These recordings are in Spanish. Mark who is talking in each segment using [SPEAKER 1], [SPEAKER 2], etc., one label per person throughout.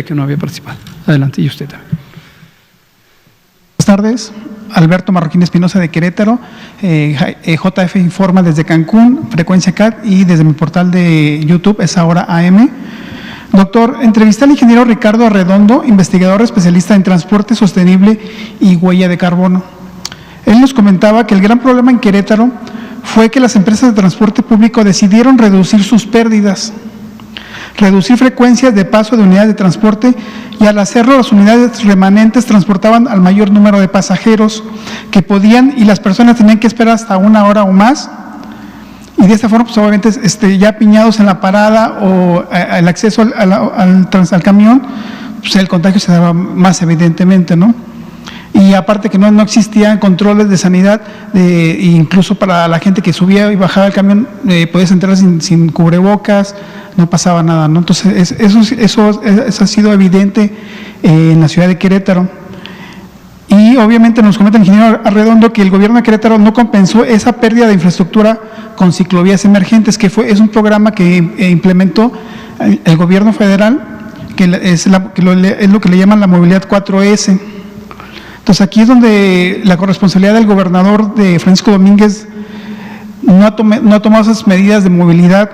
[SPEAKER 1] que no había participado. Adelante, y usted también.
[SPEAKER 2] Buenas tardes, Alberto Marroquín Espinosa de Querétaro, JF informa desde Cancún, frecuencia CAT, y desde mi portal de YouTube es ahora AM. Doctor, entrevisté al ingeniero Ricardo Arredondo, investigador especialista en transporte sostenible y huella de carbono. Él nos comentaba que el gran problema en Querétaro fue que las empresas de transporte público decidieron reducir sus pérdidas, reducir frecuencias de paso de unidades de transporte, y al hacerlo las unidades remanentes transportaban al mayor número de pasajeros que podían, y las personas tenían que esperar hasta 1 hora o más, y de esta forma pues obviamente ya piñados en la parada o el acceso al camión, pues el contagio se daba más evidentemente, ¿no? Y aparte que no existían controles de sanidad, incluso para la gente que subía y bajaba el camión, podías entrar sin cubrebocas, no pasaba nada, ¿no? Entonces, eso ha sido evidente en la ciudad de Querétaro. Y obviamente nos comenta el ingeniero Arredondo que el gobierno de Querétaro no compensó esa pérdida de infraestructura con ciclovías emergentes, que es un programa que implementó el gobierno federal, que es lo que le llaman la movilidad 4S. Entonces, aquí es donde la corresponsabilidad del gobernador de Francisco Domínguez no ha tomado esas medidas de movilidad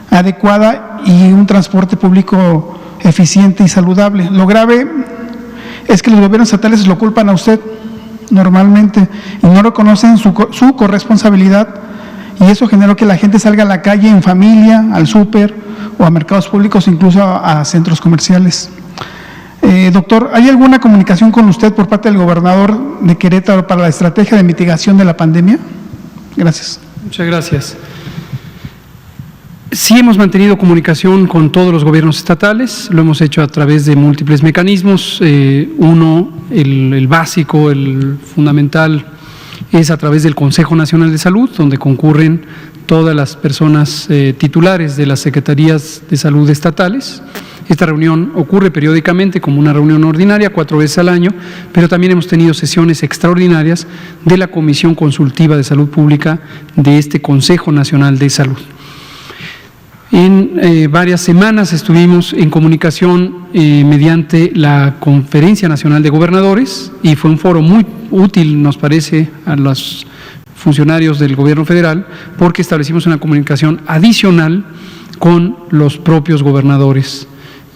[SPEAKER 2] adecuada y un transporte público eficiente y saludable. Lo grave es que los gobiernos estatales lo culpan a usted normalmente y no reconocen su corresponsabilidad, y eso generó que la gente salga a la calle en familia, al súper o a mercados públicos, incluso a centros comerciales. Doctor, ¿hay alguna comunicación con usted por parte del gobernador de Querétaro para la estrategia de mitigación de la pandemia? Gracias.
[SPEAKER 1] Muchas gracias. Sí hemos mantenido comunicación con todos los gobiernos estatales, lo hemos hecho a través de múltiples mecanismos. Uno, el básico, el fundamental, es a través del Consejo Nacional de Salud, donde concurren todas las personas titulares de las secretarías de salud estatales. Esta reunión ocurre periódicamente como una reunión ordinaria, 4 veces al año, pero también hemos tenido sesiones extraordinarias de la Comisión Consultiva de Salud Pública de este Consejo Nacional de Salud. En varias semanas estuvimos en comunicación mediante la Conferencia Nacional de Gobernadores, y fue un foro muy útil, nos parece, a los funcionarios del gobierno federal, porque establecimos una comunicación adicional con los propios gobernadores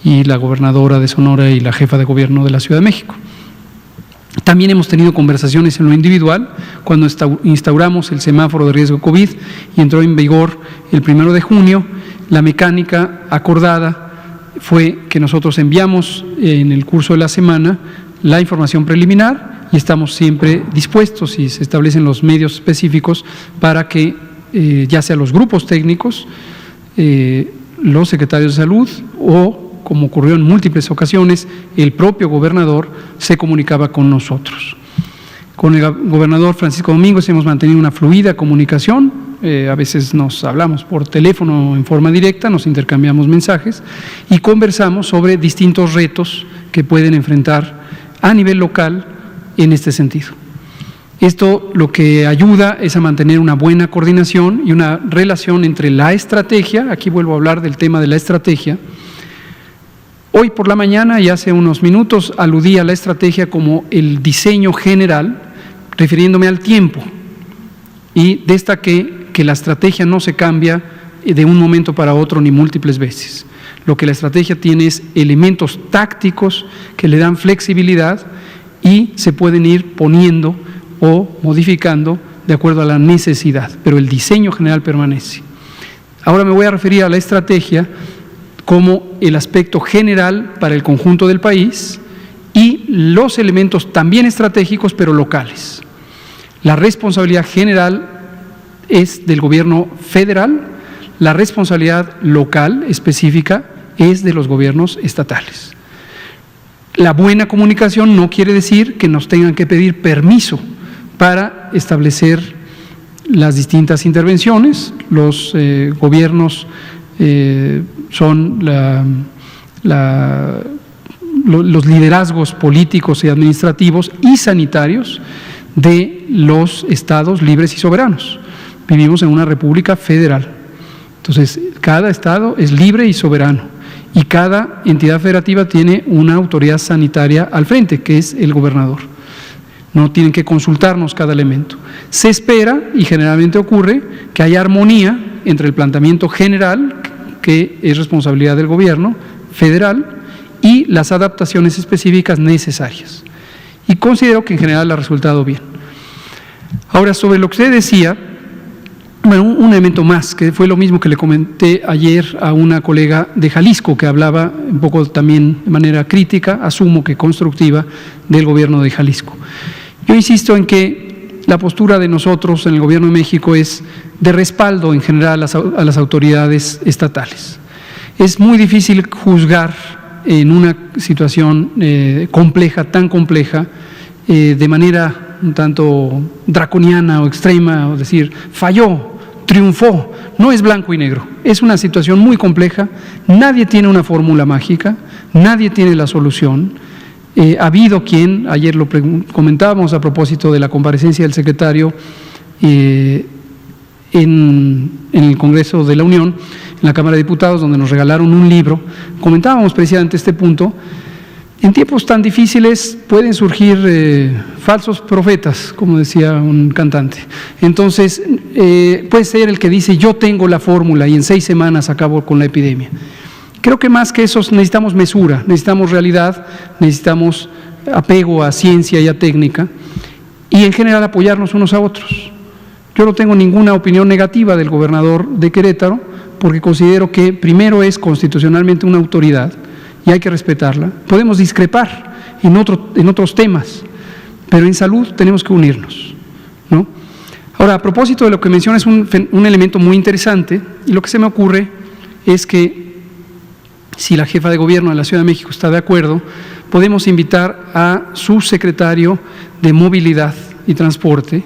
[SPEAKER 1] y la gobernadora de Sonora y la jefa de gobierno de la Ciudad de México. También hemos tenido conversaciones en lo individual cuando instauramos el semáforo de riesgo COVID y entró en vigor el 1 de junio. La mecánica acordada fue que nosotros enviamos en el curso de la semana la información preliminar, y estamos siempre dispuestos, y se establecen los medios específicos para que ya sea los grupos técnicos, los secretarios de salud o, como ocurrió en múltiples ocasiones, el propio gobernador se comunicaba con nosotros. Con el gobernador Francisco Domínguez hemos mantenido una fluida comunicación, a veces nos hablamos por teléfono en forma directa, nos intercambiamos mensajes y conversamos sobre distintos retos que pueden enfrentar a nivel local en este sentido. Esto lo que ayuda es a mantener una buena coordinación y una relación entre la estrategia, aquí vuelvo a hablar del tema de la estrategia. Hoy por la mañana y hace unos minutos aludí a la estrategia como el diseño general, refiriéndome al tiempo, y destaqué que la estrategia no se cambia de un momento para otro ni múltiples veces. Lo que la estrategia tiene es elementos tácticos que le dan flexibilidad y se pueden ir poniendo o modificando de acuerdo a la necesidad, pero el diseño general permanece. Ahora me voy a referir a la estrategia como el aspecto general para el conjunto del país y los elementos también estratégicos pero locales. La responsabilidad general es del gobierno federal, la responsabilidad local específica es de los gobiernos estatales. La buena comunicación no quiere decir que nos tengan que pedir permiso para establecer las distintas intervenciones. Los gobiernos son los liderazgos políticos y administrativos y sanitarios de los estados libres y soberanos. Vivimos en una república federal, entonces cada estado es libre y soberano y cada entidad federativa tiene una autoridad sanitaria al frente, que es el gobernador. No tienen que consultarnos cada elemento. Se espera, y generalmente ocurre, que haya armonía entre el planteamiento general, que es responsabilidad del gobierno federal, y las adaptaciones específicas necesarias. Y considero que en general ha resultado bien. Ahora, sobre lo que usted decía, bueno, un elemento más, que fue lo mismo que le comenté ayer a una colega de Jalisco, que hablaba un poco también de manera crítica, asumo que constructiva, del gobierno de Jalisco. Yo insisto en que la postura de nosotros en el Gobierno de México es de respaldo en general a las autoridades estatales. Es muy difícil juzgar en una situación compleja, tan compleja, de manera un tanto draconiana o extrema, o decir, falló, triunfó. No es blanco y negro, es una situación muy compleja, nadie tiene una fórmula mágica, nadie tiene la solución. Ha habido quien, ayer lo comentábamos a propósito de la comparecencia del secretario en el Congreso de la Unión, en la Cámara de Diputados, donde nos regalaron un libro, comentábamos precisamente este punto. En tiempos tan difíciles pueden surgir falsos profetas, como decía un cantante. Entonces, puede ser el que dice, yo tengo la fórmula y en 6 semanas acabo con la epidemia. Creo que más que eso necesitamos mesura, necesitamos realidad, necesitamos apego a ciencia y a técnica, y en general apoyarnos unos a otros. Yo no tengo ninguna opinión negativa del gobernador de Querétaro, porque considero que primero es constitucionalmente una autoridad y hay que respetarla. Podemos discrepar en otros temas, pero en salud tenemos que unirnos, ¿no? Ahora, a propósito de lo que menciona, es un elemento muy interesante, y lo que se me ocurre es que si la jefa de gobierno de la Ciudad de México está de acuerdo, podemos invitar a su secretario de Movilidad y Transporte,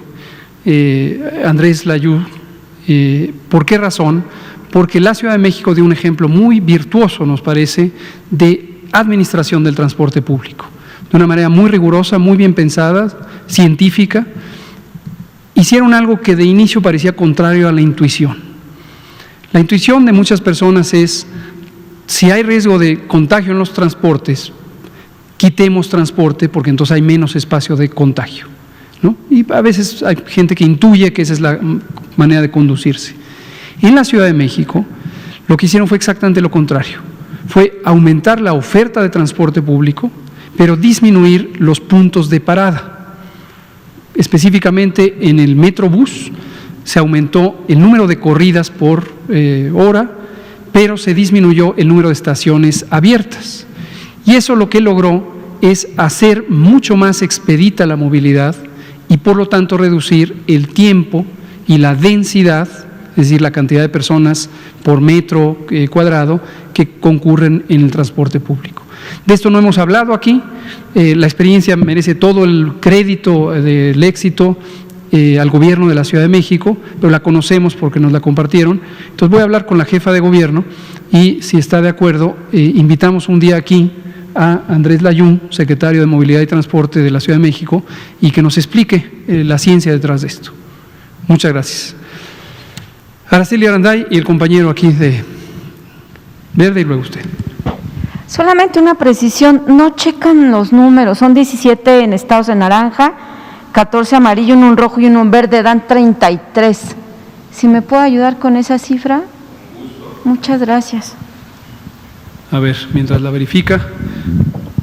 [SPEAKER 1] Andrés Layú. ¿Por qué razón? Porque la Ciudad de México dio un ejemplo muy virtuoso, nos parece, de administración del transporte público, de una manera muy rigurosa, muy bien pensada, científica. Hicieron algo que de inicio parecía contrario a la intuición. La intuición de muchas personas es, si hay riesgo de contagio en los transportes, quitemos transporte porque entonces hay menos espacio de contagio, ¿no? Y a veces hay gente que intuye que esa es la manera de conducirse. En la Ciudad de México, lo que hicieron fue exactamente lo contrario. Fue aumentar la oferta de transporte público, pero disminuir los puntos de parada. Específicamente en el Metrobús se aumentó el número de corridas por hora, pero se disminuyó el número de estaciones abiertas. Y eso lo que logró es hacer mucho más expedita la movilidad y por lo tanto reducir el tiempo y la densidad, es decir, la cantidad de personas por metro cuadrado que concurren en el transporte público. De esto no hemos hablado aquí, la experiencia merece todo el crédito del éxito al gobierno de la Ciudad de México, pero la conocemos porque nos la compartieron. Entonces voy a hablar con la jefa de gobierno y si está de acuerdo, invitamos un día aquí a Andrés Layún, secretario de Movilidad y Transporte de la Ciudad de México, y que nos explique la ciencia detrás de esto. Muchas gracias. Araceli Aranday y el compañero aquí de Verde y luego usted.
[SPEAKER 3] Solamente una precisión, no checan los números, son 17 en estados de naranja, 14 amarillo, uno en rojo y uno en verde, dan 33. ¿Si me puede ayudar con esa cifra? Muchas gracias.
[SPEAKER 1] A ver, mientras la verifica,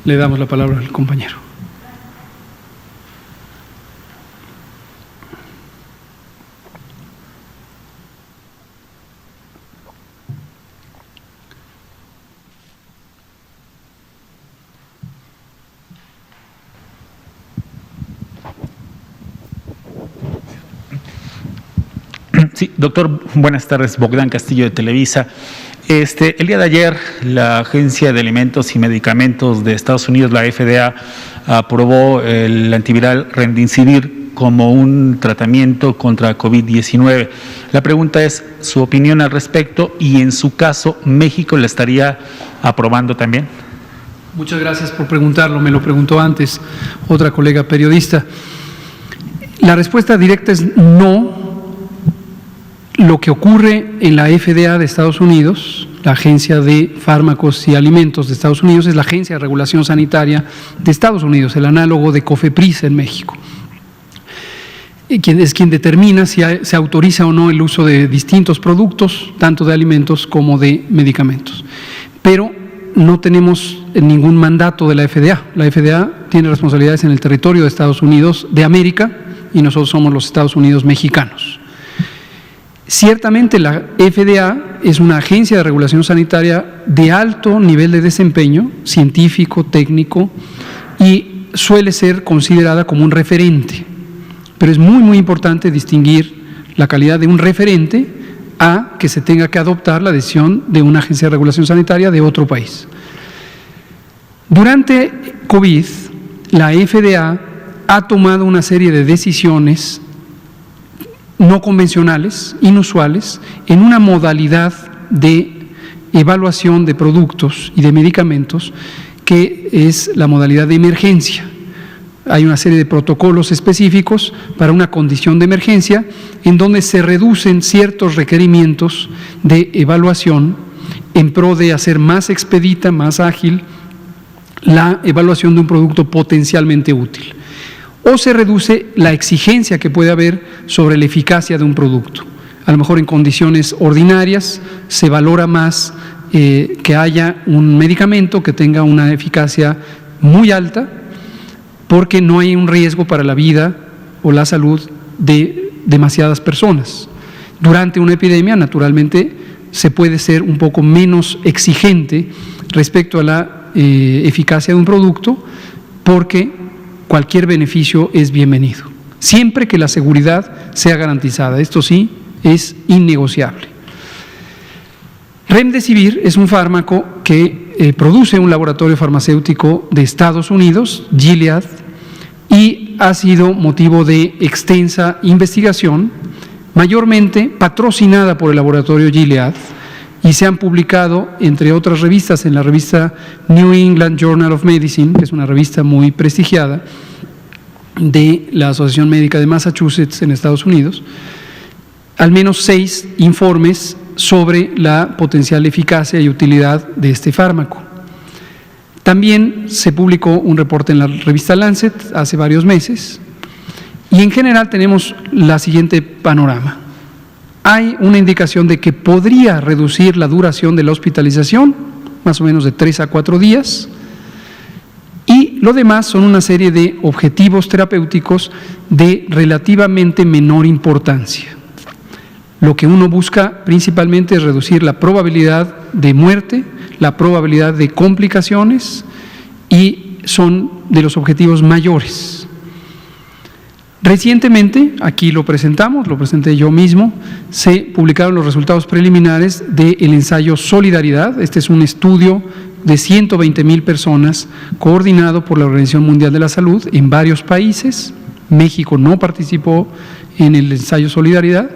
[SPEAKER 1] le damos la palabra al compañero.
[SPEAKER 4] Sí, doctor, buenas tardes, Bogdán Castillo de Televisa. El día de ayer, la Agencia de Alimentos y Medicamentos de Estados Unidos, la FDA, aprobó el antiviral Remdesivir como un tratamiento contra COVID-19. La pregunta es su opinión al respecto y, en su caso, ¿México la estaría aprobando también?
[SPEAKER 1] Muchas gracias por preguntarlo, me lo preguntó antes otra colega periodista. La respuesta directa es no. Lo que ocurre en la FDA de Estados Unidos, la Agencia de Fármacos y Alimentos de Estados Unidos es la Agencia de Regulación Sanitaria de Estados Unidos, el análogo de COFEPRIS en México. Es quien determina si se autoriza o no el uso de distintos productos, tanto de alimentos como de medicamentos. Pero no tenemos ningún mandato de la FDA. La FDA tiene responsabilidades en el territorio de Estados Unidos de América y nosotros somos los Estados Unidos mexicanos. Ciertamente la FDA es una agencia de regulación sanitaria de alto nivel de desempeño científico, técnico, y suele ser considerada como un referente. Pero es muy importante distinguir la calidad de un referente a que se tenga que adoptar la decisión de una agencia de regulación sanitaria de otro país. Durante COVID, la FDA ha tomado una serie de decisiones no convencionales, inusuales, en una modalidad de evaluación de productos y de medicamentos que es la modalidad de emergencia. Hay una serie de protocolos específicos para una condición de emergencia en donde se reducen ciertos requerimientos de evaluación en pro de hacer más expedita, más ágil la evaluación de un producto potencialmente útil. O se reduce la exigencia que puede haber sobre la eficacia de un producto. A lo mejor en condiciones ordinarias se valora más que haya un medicamento que tenga una eficacia muy alta, porque no hay un riesgo para la vida o la salud de demasiadas personas. Durante una epidemia, naturalmente, se puede ser un poco menos exigente respecto a la eficacia de un producto, porque cualquier beneficio es bienvenido, siempre que la seguridad sea garantizada. Esto sí es innegociable. Remdesivir es un fármaco que produce un laboratorio farmacéutico de Estados Unidos, Gilead, y ha sido motivo de extensa investigación, mayormente patrocinada por el laboratorio Gilead, y se han publicado, entre otras revistas, en la revista New England Journal of Medicine, que es una revista muy prestigiada de la Asociación Médica de Massachusetts en Estados Unidos, al menos 6 informes sobre la potencial eficacia y utilidad de este fármaco. También se publicó un reporte en la revista Lancet hace varios meses y en general tenemos la siguiente panorama. Hay una indicación de que podría reducir la duración de la hospitalización, más o menos de 3 a 4 días, y lo demás son una serie de objetivos terapéuticos de relativamente menor importancia. Lo que uno busca principalmente es reducir la probabilidad de muerte, la probabilidad de complicaciones, y son de los objetivos mayores. Recientemente, aquí lo presenté yo mismo, se publicaron los resultados preliminares del ensayo Solidaridad. Este es un estudio de 120,000 personas coordinado por la Organización Mundial de la Salud en varios países. México no participó en el ensayo Solidaridad.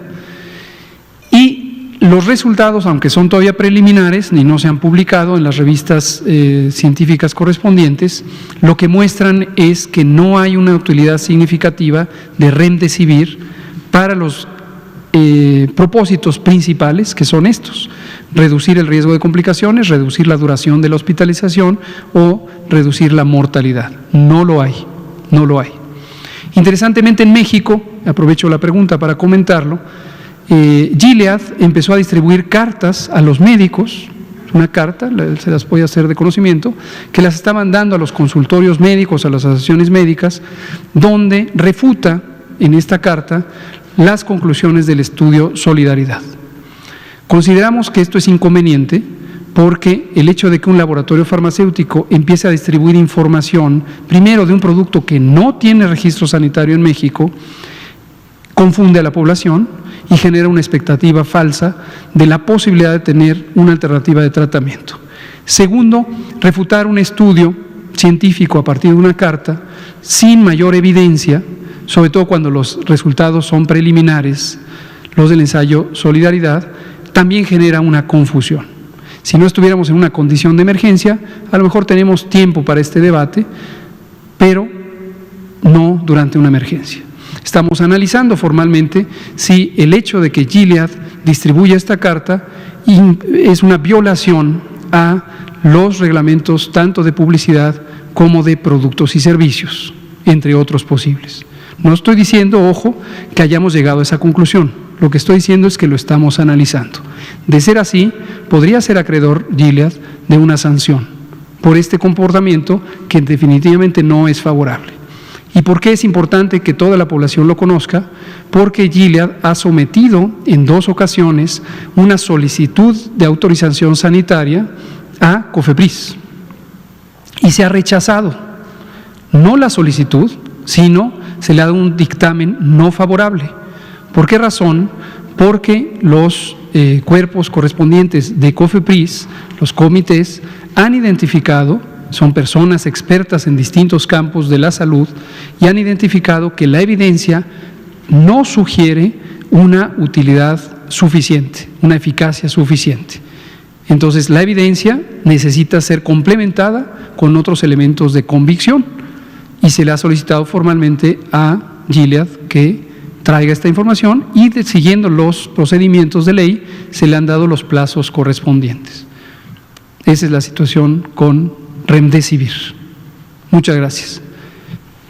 [SPEAKER 1] Y los resultados, aunque son todavía preliminares y no se han publicado en las revistas científicas correspondientes, lo que muestran es que no hay una utilidad significativa de Remdesivir para los propósitos principales, que son estos: reducir el riesgo de complicaciones, reducir la duración de la hospitalización o reducir la mortalidad. No lo hay. Interesantemente, en México, aprovecho la pregunta para comentarlo, Gilead empezó a distribuir cartas a los médicos, una carta, se las voy a hacer de conocimiento, que las estaban dando a los consultorios médicos, a las asociaciones médicas, donde refuta en esta carta las conclusiones del estudio Solidaridad. Consideramos que esto es inconveniente porque el hecho de que un laboratorio farmacéutico empiece a distribuir información, primero de un producto que no tiene registro sanitario en México, confunde a la población y genera una expectativa falsa de la posibilidad de tener una alternativa de tratamiento. Segundo, refutar un estudio científico a partir de una carta sin mayor evidencia, sobre todo cuando los resultados son preliminares, los del ensayo Solidaridad, también genera una confusión. Si no estuviéramos en una condición de emergencia, a lo mejor tenemos tiempo para este debate, pero no durante una emergencia. Estamos analizando formalmente si el hecho de que Gilead distribuya esta carta es una violación a los reglamentos tanto de publicidad como de productos y servicios, entre otros posibles. No estoy diciendo, ojo, que hayamos llegado a esa conclusión. Lo que estoy diciendo es que lo estamos analizando. De ser así, podría ser acreedor Gilead de una sanción por este comportamiento que definitivamente no es favorable. ¿Y por qué es importante que toda la población lo conozca? Porque Gilead ha sometido en 2 ocasiones una solicitud de autorización sanitaria a COFEPRIS y se ha rechazado, no la solicitud, sino se le ha dado un dictamen no favorable. ¿Por qué razón? Porque los cuerpos correspondientes de COFEPRIS, los comités, han identificado, son personas expertas en distintos campos de la salud, y han identificado que la evidencia no sugiere una utilidad suficiente, una eficacia suficiente. Entonces, la evidencia necesita ser complementada con otros elementos de convicción y se le ha solicitado formalmente a Gilead que traiga esta información y siguiendo los procedimientos de ley se le han dado los plazos correspondientes. Esa es la situación con Remdesivir. Muchas gracias.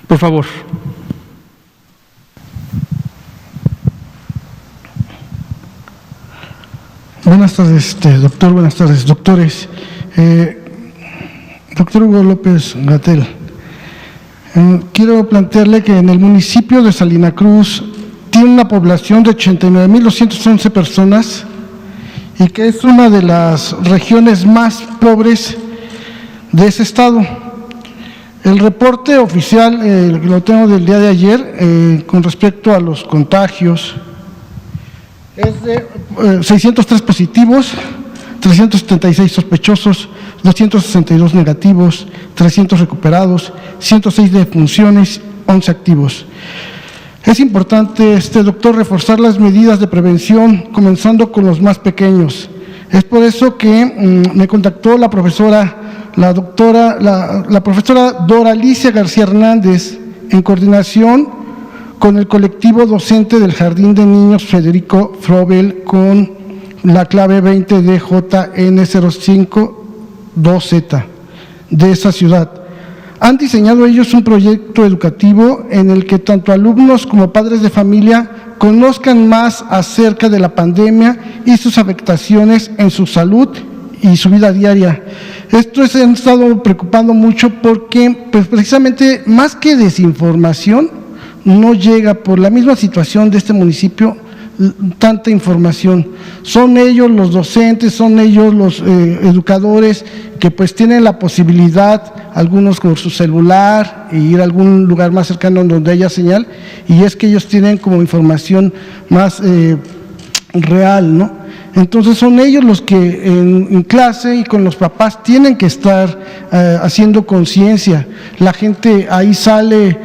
[SPEAKER 1] Por favor.
[SPEAKER 5] Buenas tardes, doctor. Buenas tardes, doctores. Doctor Hugo López-Gatell, quiero plantearle que en el municipio de Salina Cruz tiene una población de 89,211 personas y que es una de las regiones más pobres de ese estado. El reporte oficial, lo tengo del día de ayer, con respecto a los contagios, es de 603 positivos, 376 sospechosos, 262 negativos, 300 recuperados, 106 defunciones, 11 activos. Es importante, doctor, reforzar las medidas de prevención, comenzando con los más pequeños. Es por eso que me contactó la profesora Doralicia García Hernández, en coordinación con el colectivo docente del Jardín de Niños Federico Frobel, con la clave 20DJN05-2Z de esa ciudad. Han diseñado ellos un proyecto educativo en el que tanto alumnos como padres de familia conozcan más acerca de la pandemia y sus afectaciones en su salud y su vida diaria. Esto se han estado preocupando mucho porque, pues, precisamente, más que desinformación, no llega por la misma situación de este municipio tanta información. Son ellos los docentes, son ellos los educadores que pues tienen la posibilidad, algunos con su celular, e ir a algún lugar más cercano donde haya señal, y es que ellos tienen como información más real, ¿no? Entonces son ellos los que en clase y con los papás tienen que estar haciendo conciencia. La gente ahí sale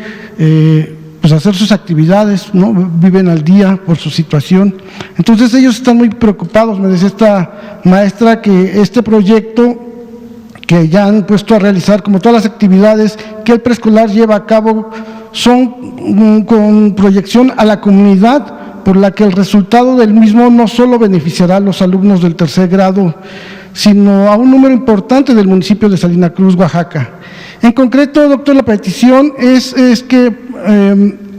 [SPEAKER 5] pues a hacer sus actividades, ¿no? Viven al día por su situación. Entonces ellos están muy preocupados. Me decía esta maestra que este proyecto que ya han puesto a realizar, como todas las actividades que el preescolar lleva a cabo, son con proyección a la comunidad, por la que el resultado del mismo no solo beneficiará a los alumnos del 3er grado, sino a un número importante del municipio de Salina Cruz, Oaxaca. En concreto, doctor, la petición es que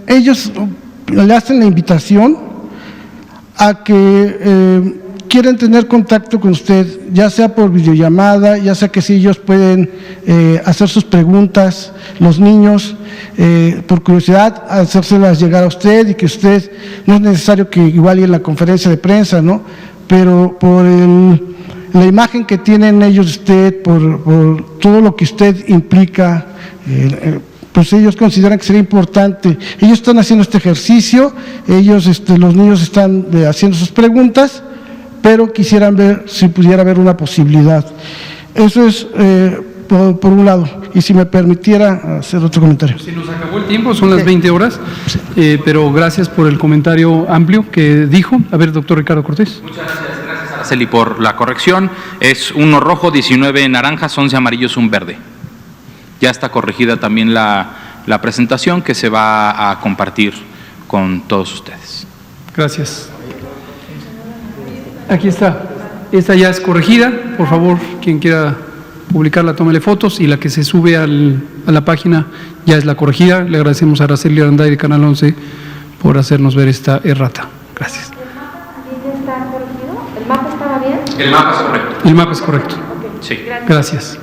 [SPEAKER 5] ellos le hacen la invitación a que quieren tener contacto con usted, ya sea por videollamada, ya sea que si ellos pueden hacer sus preguntas, los niños, por curiosidad, hacérselas llegar a usted, y que usted, no es necesario que igual y en la conferencia de prensa, ¿no? Pero por la imagen que tienen ellos de usted, por todo lo que usted implica, pues ellos consideran que sería importante. Ellos están haciendo este ejercicio, ellos, los niños están haciendo sus preguntas, pero quisieran ver si pudiera haber una posibilidad. Eso es por un lado, y si me permitiera hacer otro comentario.
[SPEAKER 1] Se nos acabó el tiempo, son las 20 horas, pero gracias por el comentario amplio que dijo. A ver, doctor Ricardo Cortés.
[SPEAKER 6] Muchas gracias Araceli por la corrección. Es 1 rojo, 19 naranjas, 11 amarillos, 1 verde. Ya está corregida también la presentación que se va a compartir con todos ustedes.
[SPEAKER 1] Gracias. Aquí está. esta ya es corregida. Por favor, quien quiera publicarla, tómele fotos, y la que se sube a la página ya es la corregida. Le agradecemos a Araceli Aranday de Canal 11 por hacernos ver esta errata. Gracias.
[SPEAKER 3] ¿El mapa está corregido? ¿El mapa estaba bien?
[SPEAKER 6] El mapa es correcto.
[SPEAKER 1] El mapa es correcto.
[SPEAKER 6] Sí.
[SPEAKER 1] Gracias.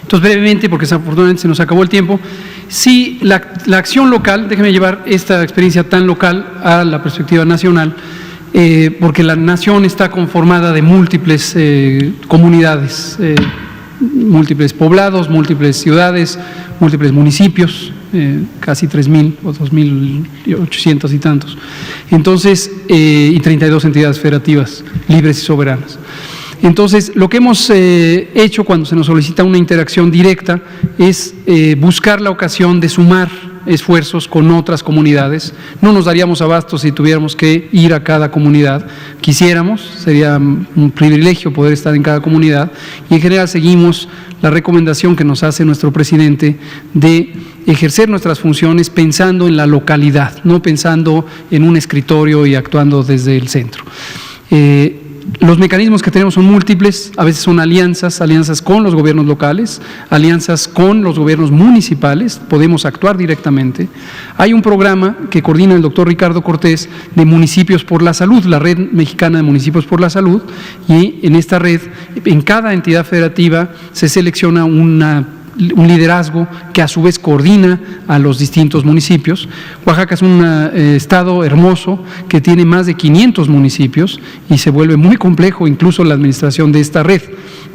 [SPEAKER 1] Entonces, brevemente, porque desafortunadamente se nos acabó el tiempo, sí, la acción local, déjeme llevar esta experiencia tan local a la perspectiva nacional, porque la nación está conformada de múltiples comunidades, múltiples poblados, múltiples ciudades, múltiples municipios, casi 3.000 o 2.800 y tantos. Entonces, y 32 entidades federativas libres y soberanas. Entonces, lo que hemos hecho cuando se nos solicita una interacción directa es buscar la ocasión de sumar esfuerzos con otras comunidades. No nos daríamos abasto si tuviéramos que ir a cada comunidad. Quisiéramos, sería un privilegio poder estar en cada comunidad, y en general seguimos la recomendación que nos hace nuestro presidente de ejercer nuestras funciones pensando en la localidad, no pensando en un escritorio y actuando desde el centro. Los mecanismos que tenemos son múltiples, a veces son alianzas con los gobiernos locales, alianzas con los gobiernos municipales, podemos actuar directamente. Hay un programa que coordina el doctor Ricardo Cortés de Municipios por la Salud, la Red Mexicana de Municipios por la Salud, y en esta red, en cada entidad federativa se selecciona un liderazgo que a su vez coordina a los distintos municipios. Oaxaca es un estado hermoso que tiene más de 500 municipios y se vuelve muy complejo incluso la administración de esta red,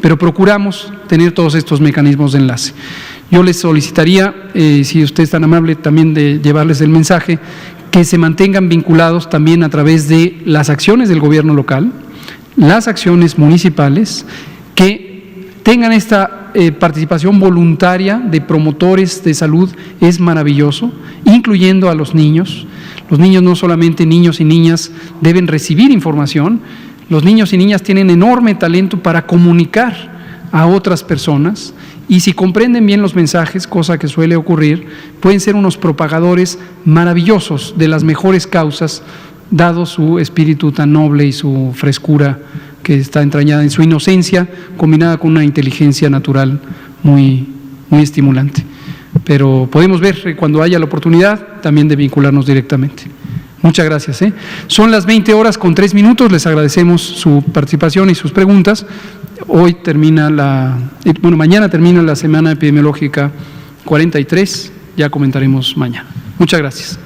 [SPEAKER 1] pero procuramos tener todos estos mecanismos de enlace. Yo les solicitaría, si usted es tan amable, también de llevarles el mensaje, que se mantengan vinculados también a través de las acciones del gobierno local, las acciones municipales, que tengan esta participación voluntaria de promotores de salud. Es maravilloso, incluyendo a los niños. Los niños, no solamente niños y niñas, deben recibir información. Los niños y niñas tienen enorme talento para comunicar a otras personas, y si comprenden bien los mensajes, cosa que suele ocurrir, pueden ser unos propagadores maravillosos de las mejores causas, dado su espíritu tan noble y su frescura que está entrañada en su inocencia, combinada con una inteligencia natural muy, muy estimulante. Pero podemos ver cuando haya la oportunidad también de vincularnos directamente. Muchas gracias. Son las 20:03, les agradecemos su participación y sus preguntas. Hoy termina mañana termina la semana epidemiológica 43, ya comentaremos mañana. Muchas gracias.